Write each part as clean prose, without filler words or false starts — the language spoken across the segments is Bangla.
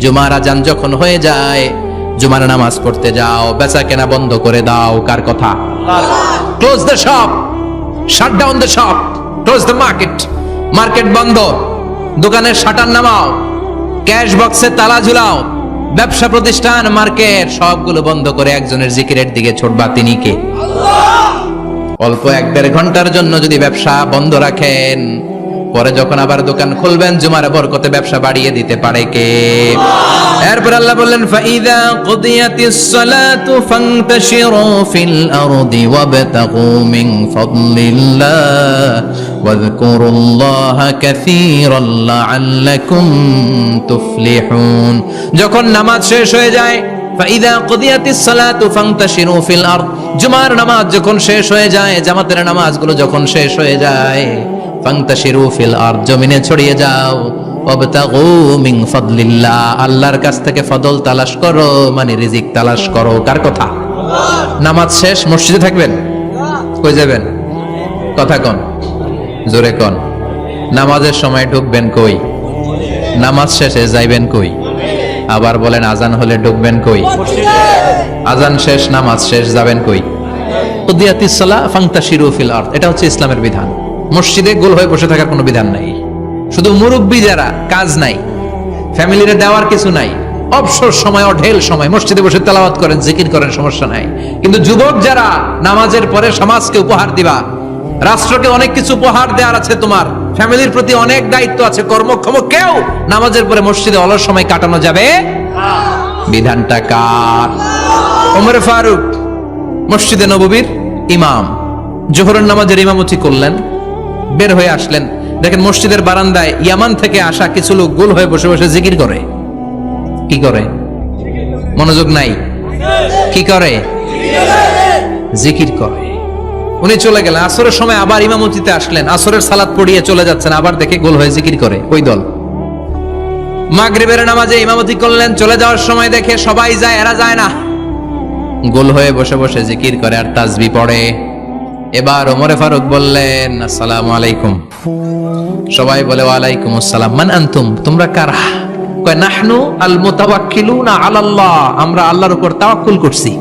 জুমার আজান যখন হয়ে যায় জুমার নামাজ পড়তে যাও, বেচা কেনা বন্ধ করে দাও। কার কথা? Close the shop, shut down the shop, close the market. Market বন্ধ, দোকানের শাটার নামাও, ক্যাশ বক্সে তালা ঝুলাও, ব্যবসা প্রতিষ্ঠান, মার্কেট সবগুলো বন্ধ করে একজনের জিকিরের দিকে ছুটবা। তিনি কে? অল্প 1-1.5 ঘন্টার জন্য যদি ব্যবসা বন্ধ রাখেন, পরে যখন আবার দোকান খুলবেন জুমার বরকতে ব্যবসা বাড়িয়ে দিতে পারে কে? এরপর আল্লাহ বললেন ফাইদা কুদিয়াতিস সালাতু ফান্তাশিরু ফিল আরদি ওয়াবতাগু মিন ফাদলিল্লাহ ওয়াযকুরুল্লাহা কাসীরান লাআল্লাকুম তুফলিহুন। যখন নামাজ শেষ হয়ে যায়, ফাইদা কুদিয়াতিস সালাতু ফান্তাশিরু ফিল আরদ, জুমার নামাজ যখন শেষ হয়ে যায়, জামাতের নামাজগুলো যখন শেষ হয়ে যায়, ফান্তাশিরু ফিল আরদ, জমিনে ছড়িয়ে যাও, ওয়াবতাগু মিন ফাদলিল্লাহ, আল্লাহর কাছ থেকে ফজল তালাশ করো, মানে রিজিক তালাশ করো। কার কথা? নামাজ শেষ মসজিদে থাকবেন? কই যাবেন? কথা কোন, জোরে কোন। নামাজের সময় ঢুকবেন কই? নামাজ শেষে যাইবেন কই? আবার বলেন আজান হলে ঢুকবেন কই? আজান শেষ, নামাজ শেষ, যাবেন কই? কুদিয়াতিস সালাহ ফান্তাশিরু ফিল আরদ, এটা হচ্ছে ইসলামের বিধান। মসজিদে গোল হয়ে বসে থাকার কোনো বিধান নাই। শুধু মুরব্বী যারা, কাজ নাই, ফ্যামিলিরে দেওয়ার কিছু নাই, অবসর সময়, অঢেল সময় মসজিদে বসে তেলাওয়াত করেন, জিকির করেন, সমস্যা নাই। কিন্তু যুবক যারা, নামাজের পরে সমাজকে উপহার দিবা, রাষ্ট্রকে অনেক কিছু উপহার দেওয়ার আছে, তোমার ফ্যামিলির প্রতি অনেক দায়িত্ব আছে, কর্মক্ষম কেউ নামাজের পরে মসজিদে অলস সময় কাটানো যাবে? বিধানটা কার? ওমর ফারুক মসজিদে নববীর ইমাম, জোহরের নামাজের ইমামতি করলেন, বের হয়ে আসলেন, দেখেন মসজিদের বারান্দায় ইয়ামান থেকে আসা কিছু লোক গোল হয়ে বসে বসে জিকির করে। কি করে? মনোযোগ নাই। কি করে? জিকির করে। উনি চলে গেলেন, আসরের সময় আবার ইমামতিতে আসলেন, আসরের সালাত পড়িয়ে চলে যাচ্ছেন, আবার দেখে গোল হয়ে জিকির করে ওই দল। মাগরিবের নামাজে ইমামতি করলেন, চলে যাওয়ার সময় দেখে সবাই যায়, এরা যায় না, গোল হয়ে বসে বসে জিকির করে আর তাসবিহ পড়ে। এবার ওমর ফারুক বললেন আসসালামু আলাইকুম। সবাই বলে ওয়ালাইকুম আসসালাম। মান আনতুম, তোমরা কারা? কয় নাহনু আল মুতাওয়াক্কিলুনা আলাল্লাহ, আমরা আল্লাহর উপর তাওয়াক্কুল করছি।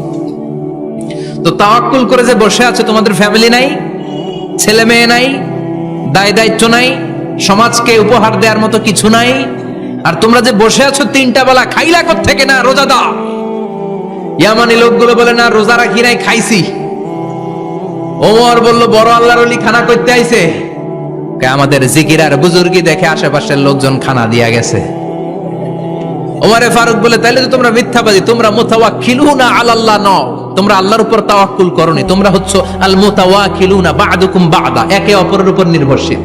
তো তাওয়াক্কুল করে যে বসে আছে, তোমাদের ফ্যামিলি নাই, ছেলে মেয়ে নাই, দায় দায়িত্ব নাই, সমাজকে উপহার দেওয়ার মতো কিছু নাই, আর তোমরা যে বসে আছো 3টা বেলা, খাইলা কোত্থেকে? না রোজা দাও। ইয়ামানি লোকগুলো বলে না রোজা রাখি নাই, খাইছি। ওমর বলল বড় আল্লাহর ওলি খানা করতে আইছে। আমাদের জিকির আর বুজুর্গি দেখে আশেপাশের লোকজন খানা দিয়া গেছে। ওমরে ফারুক বলে তাইলে তো তোমরা মিথ্যাবাদী, তোমরা মুতাওয়াক্কিলুনা আলাল্লাহ নও, তোমরা আল্লাহর উপর তাওয়াক্কুল করনি, তোমরা হচ্ছে আল মুতাওয়াক্কিলুনা বা'দুকুম বা'দা, একে অপরের উপর নির্ভরশীল।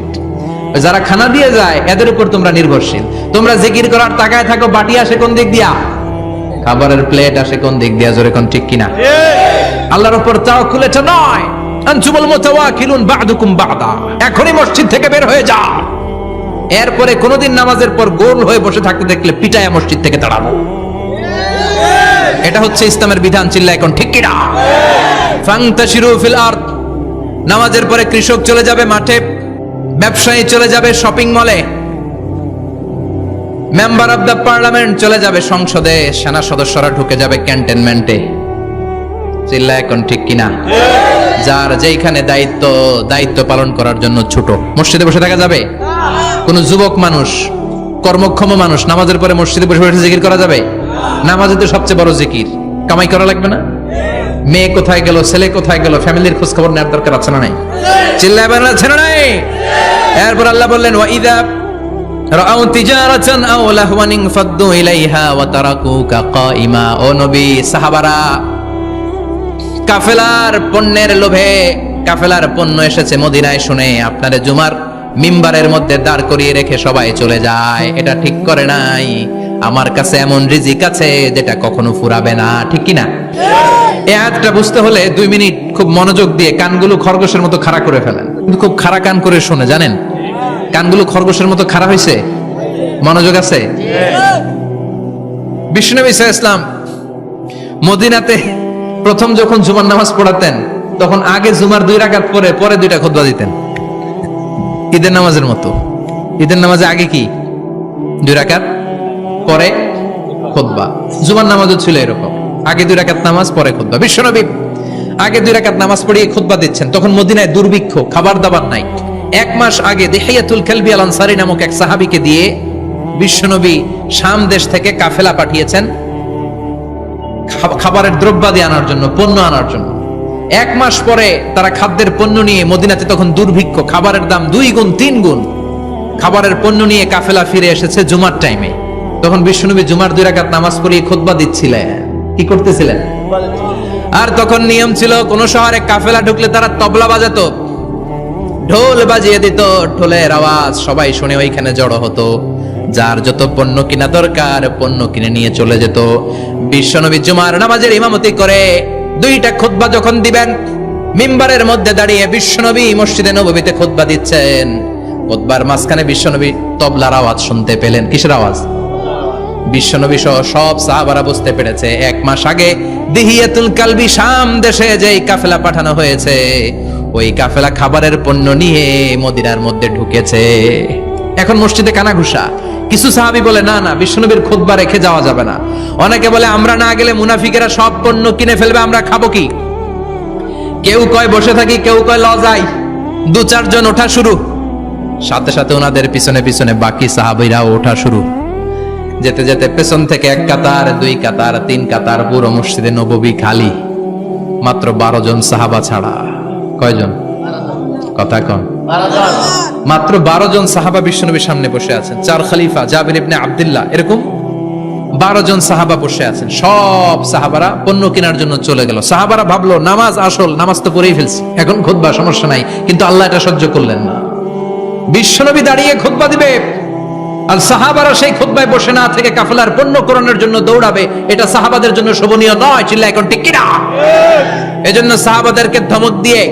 যারা খানা দিয়ে যায় এদের উপর তোমরা নির্ভরশীল। তোমরা জিকির করার তাকায় থাকো, বাটি আসে কোন দিক দিয়া? খাবারের প্লেট আসে কোন দিক দিয়া? জোরে কোন ঠিক কিনা? আল্লাহর উপর তাওয়াক্কুল এটা নয়। আনতুমুল মুতাওয়াক্কিলুন বা'দুকুম বা'দা, এখনই মসজিদ থেকে বের হয়ে যাও। এরপরে কোনদিন নামাজের পর গোল হয়ে বসে থাকতে দেখলে পিটায়া মসজিদ থেকে তাড়াবো। এটা হচ্ছে ইসলামের বিধান। চিল্লা এখন ঠিক কিনা? ফান্তাশিরু ফিল আরদ, নামাজের পরে কৃষক চলে যাবে মাঠে, ব্যবসায়ী চলে যাবে শপিং মলে, মেম্বার অফ দ্য পার্লামেন্ট চলে যাবে সংসদে, সেনা সদস্যরা ঢুকে যাবে ক্যান্টনমেন্টে। চিল্লা এখন ঠিক কিনা? যার যেখানে দায়িত্ব পালন করার জন্য ছোট, মসজিদে বসে থাকা যাবে? কোন যুবক মানুষ, কর্মক্ষম মানুষ নামাজের পরে মসজিদে বসে বসে জিকির করা যাবে? নামাজে তো সবচেয়ে বড় জিকির, কামাই করা লাগবে না? মেয়ে কোথায় গেল, ছেলে কোথায় গেল, ফ্যামিলির খোঁজ খবর নেওয়ার দরকার আছে না নাই? চিল্লায় বলেন আছে না নাই? এরপর আল্লাহ বললেন ওয়াইদা রাআউ তিজারাতান আও লাহওয়ান ফাদ্দু ইলাইহা ওয়া তারাকুকা কাইমা। ও নবী, সাহাবারা কাফেলার পণ্যের লোভে, কাফেলার পণ্য এসেছে মদিনায় শুনে আপনারে জুমার মিম্বারের মধ্যে দাঁড় করিয়ে রেখে সবাই চলে যায়। এটা ঠিক করে নাই। আমার কাছে এমন রিজিক আছে যেটা কখনো ফুরাবে না। ঠিক কিনা? এই আয়াতটা বুঝতে হলে 2 মিনিট খুব মনোযোগ দিয়ে কানগুলো খরগোশের মতো খাড়া করে ফেলেন। কিন্তু খুব খাড়া কান করে শুনে, জানেন কানগুলো খরগোশের মতো খাড়া হয়েছে? মনোযোগ আছে? বিশ্বনবী সাল্লাল্লাহু আলাইহি ওয়াসাল্লাম মদিনাতে প্রথম যখন জুমার নামাজ পড়াতেন, তখন আগে জুমার 2 রাকাত পরে 2টা খুতবা দিতেন, ঈদের নামাজের মতো। ঈদের নামাজে আগে কি 2 রাকাত, পরে খুতবা। জুমার নামাজও ছিল এরকম, আগে 2 রাকাত নামাজ পরে খুতবা। বিশ্বনবী আগে 2 রাকাত নামাজ পড়িয়ে খুতবা দিচ্ছেন, তখন মদিনায় দুর্ভিক্ষ, খাবার দাবার নাই। 1 মাস আগে দিহিয়াতুল কালবি আল আনসারী নামক এক সাহাবীকে দিয়ে বিশ্বনবী শাম দেশ থেকে কাফেলা পাঠিয়েছেন খাবারের দ্রব্যাদি আনার জন্য, পণ্য আনার জন্য। 1 মাস পরে তারা খাদ্যের পণ্য নিয়ে, মদিনাতে তখন দুর্ভিক্ষ, খাবারের দাম 2 গুণ 3 গুণ, খাবারের পণ্য নিয়ে কাফেলা ফিরে এসেছে জুমার টাইমে। তখন বিশ্বনবী জুমার 2 রাকাত নামাজ পড়িয়ে খুতবা দিচ্ছিলেন। কি করতেছিলেন? আর তখন নিয়ম ছিল, কোন শহরে কাফেলা ঢুকলে তারা তবলা বাজাতো, ঢোল বাজিয়ে দিত, ঢোলের আওয়াজ সবাই শুনে ওইখানে জড়ো হতো। যার যত পণ্য কিনা দরকার পণ্য কিনে নিয়ে চলে যেত। বিশ্বনবী জুমার নামাজের ইমামতি করে 2টা খুতবা যখন দিবেন, মিম্বারের মধ্যে দাঁড়িয়ে বিশ্বনবী মসজিদে নববীতে খুতবা দিচ্ছেন। খুতবার মাঝখানে বিশ্বনবী তবলার আওয়াজ শুনতে পেলেন। কিসের আওয়াজ? বিশ্বনবী সহ সব সাহাবারা বুঝতে পেরেছে 1 মাস আগে দিহিয়াতুল কালবি শাম দেশে যেই কাফেলা পাঠানো হয়েছে, ওই কাফেলা খাবারের পণ্য নিয়ে মদিনার মধ্যে ঢুকেছে। এখন মসজিদে কানাঘুষা। কিছু সাহাবী বলে, না না, বিশ্বনবীর খুতবা রেখে যাওয়া যাবে না। অনেকে বলে, আমরা না গেলে মুনাফিকেরা সব পণ্য কিনে ফেলবে, আমরা খাবো কি? কেউ কয় বসে থাকি, কেউ কয় ল যাই। 2-4 জন ওঠা শুরু, সাথে সাথে ওনাদের পিছনে পিছনে বাকি সাহাবীরাও ওঠা শুরু। যেতে যেতে পেছন থেকে 1 কাতার, 2 কাতার, 3 কাতার, পুরো মসজিদে নববী খালি, মাত্র 12 জন সাহাবা ছাড়া। কয়জন? কথা কন। মাত্র 12 জন সাহাবা বিশ্বনবীর সামনে বসে আছেন। 4 খলিফা, জাবির ইবনে আব্দুল্লাহ, এরকম 12 জন সাহাবা বসে আছেন। সব সাহাবারা পণ্য কেনার জন্য চলে গেল। সাহাবারা ভাবলো, নামাজ আসল, নামাজ তো পড়েই ফেলছি, এখন খুতবা, সমস্যা নাই। কিন্তু আল্লাহ এটা সহ্য করলেন না। বিশ্বনবী দাঁড়িয়ে খুতবা দিবে, আর সাহাবারা সেই খুতবায় বসে না থেকে কাফেলার পণ্য করণের জন্য দৌড়াবে। এটা সাহাবাদের জন্য শোভনীয় নয়। চিল্লা এখন ঠিক কিনা? এজন্য সাহাবাদেরকে ধমক দিয়ে,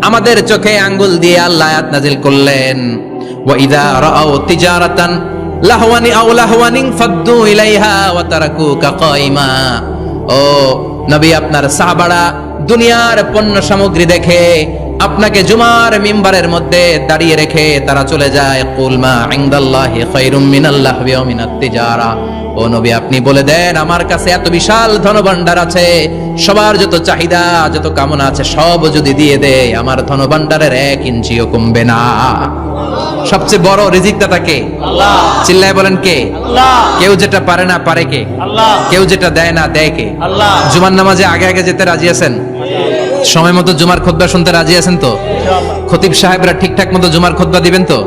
আমাদের চোখে আঙ্গুল দিয়ে আল্লাহ আয়াত নাজিল করলেন, ওয়া ইযা রাআউ তিজারাতান লাহওয়ানি আও লাহওয়ানিন ফাদ্দু ইলাইহা ওয়া তারাকুকা কাইমা। ও নবী, আপনার সাহাবারা দুনিয়ার পণ্য সামগ্রী দেখে আপনাকে জুমার মিম্বারের মধ্যে দাঁড়িয়ে রেখে তারা চলে যায়। কুল মা ইনদাল্লাহি খায়রুম মিনাল লাহবি ওয়া মিনাত তিজারা। ও নবী, আপনি বলে দেন, আমার কাছে এত বিশাল ধনভাণ্ডার আছে, সবার যত চাহিদা, যত কামনা আছে সব যদি দিয়ে দেয়, আমার ধনভাণ্ডারের 1 ইঞ্চিও কমবে না। সবচেয়ে বড় রিজিকদাতা কে? আল্লাহ। চিল্লায় বলেন কে? আল্লাহ। কেউ যেটা পারে না পারে কে? আল্লাহ। কেউ যেটা দেয় না দেয় কে? আল্লাহ। জুমার নামাজে আগে আগে যেতে রাজি আছেন? সময় মতো জুমার খুতবা শুনতে রাজি আছেন তো? খতিব সাহেবরা ঠিকঠাক মতো জুমার খুতবা দিবেন তো?